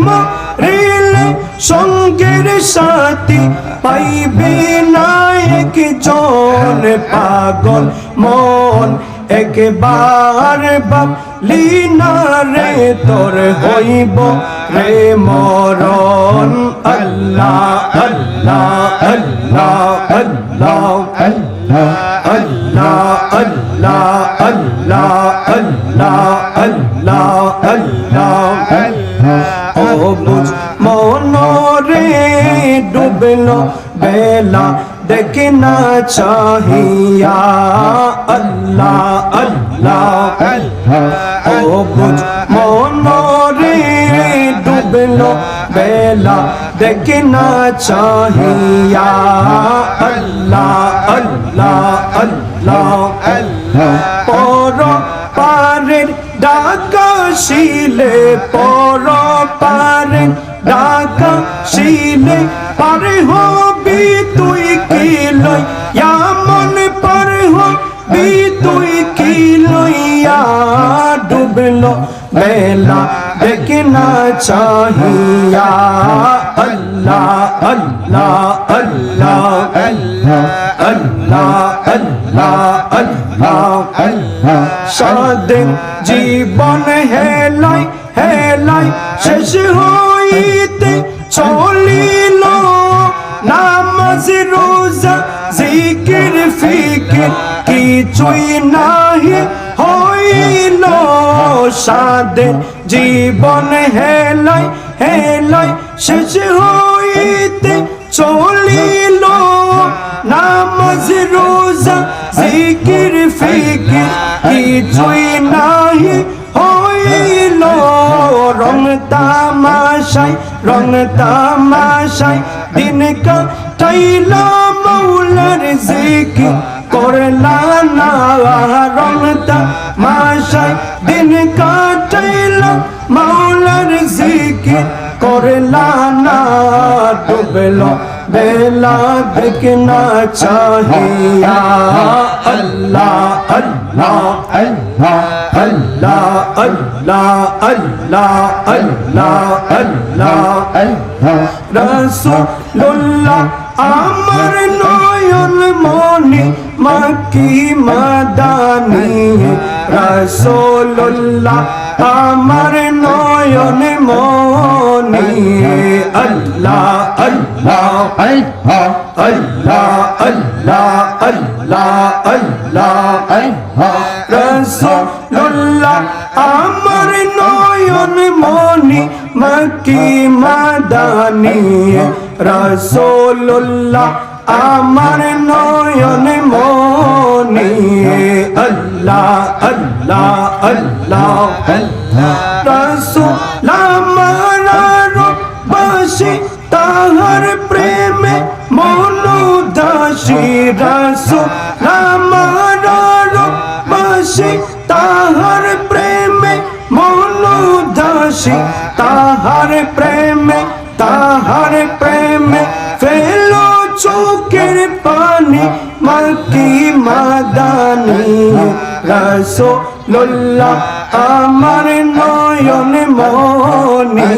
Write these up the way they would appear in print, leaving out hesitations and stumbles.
মরিলে সঙ্গের সাথী পাইবে না একজন পাগল মন একবার ভাবলি না রে তোর হইব রে মরণ আল্লাহ আল্লাহ আল্লাহ আল্লাহ আল্লাহ আল্লাহ আল্লাহ আল্লাহ আল্লাহ আল্লাহ ও বুঝ মনরে ডুবলো বেলা দেখে না চাহিয়া আল্লাহ আল্লাহ ও বুঝ মনরে ডুবলো বেলা দেখে না চাহিয়া আল্লাহ আল্লাহ আল্লাহ পর পারের ডাকা শিলে পর পারের ডাকা শিলে পারে হবি তুই কি লইয়া মনে পারে হবি তুই কি লইয়া ডুবলো বেলা দেখে না চাহিয়া আল্লাহ আল্লাহ আল্লাহ আল্লাহ আল্লাহ আল্লাহ আল্লাহ সারাদিন জীবন হেলাই হেলাই শেষ হইতে চলিল নামাজ রোজা জিকির ফিকির কিছুই নাহি হইল সারাদিন জীবন হেলাই হেলাই শেষ হইতে চলিল নামাজ রোজা জিকির ফিকির কিছুই নাহি হইল রং তামাশায় দিন কাটাইলা মৌলার জিকির করলা না রং তামাশায় দিন কাটাইলা মৌলার জিকির করলা না ডুবলো বেলা দেখে না চাহিয়া আল্লাহ আল্লাহ আল্লাহ আল্লাহ আল্লাহ আল্লাহ আল্লাহ আল্লাহ আল্লাহ রাসূলুল্লাহ আমার নয়ন মনি মাকি মাদানি রাসূলুল্লাহ আমার নয়ন মনি আল্লাহ আল্লাহ আল্লাহ আল্লাহ আল্লাহ আল্লাহ রাসূলুল্লাহ আমার নয়ন মনি মাকি মাদানি রাসূলুল্লাহ আমার নয়ন মনি আল্লাহ আল্লাহ আল্লাহ রাসূল আমার বাসি তাহার প্রেমে মনোদাসী রাসূল আমার বাসি তাহার প্রেমে মনোদাসী তাহার প্রেমে ফেলো চোখের পানি মাকি মাদানি রাসূলুল্লাহ আমার নয়ন মনি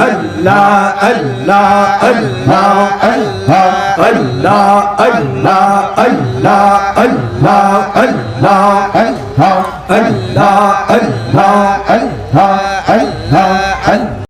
আল্লাহ আল্লাহ আল্লাহ আল্লাহ আল্লাহ আল্লাহ আল্লাহ আল্লাহ আল্লাহ আল্লাহ আল্লাহ আল্লাহ আল্লাহ আল্লাহ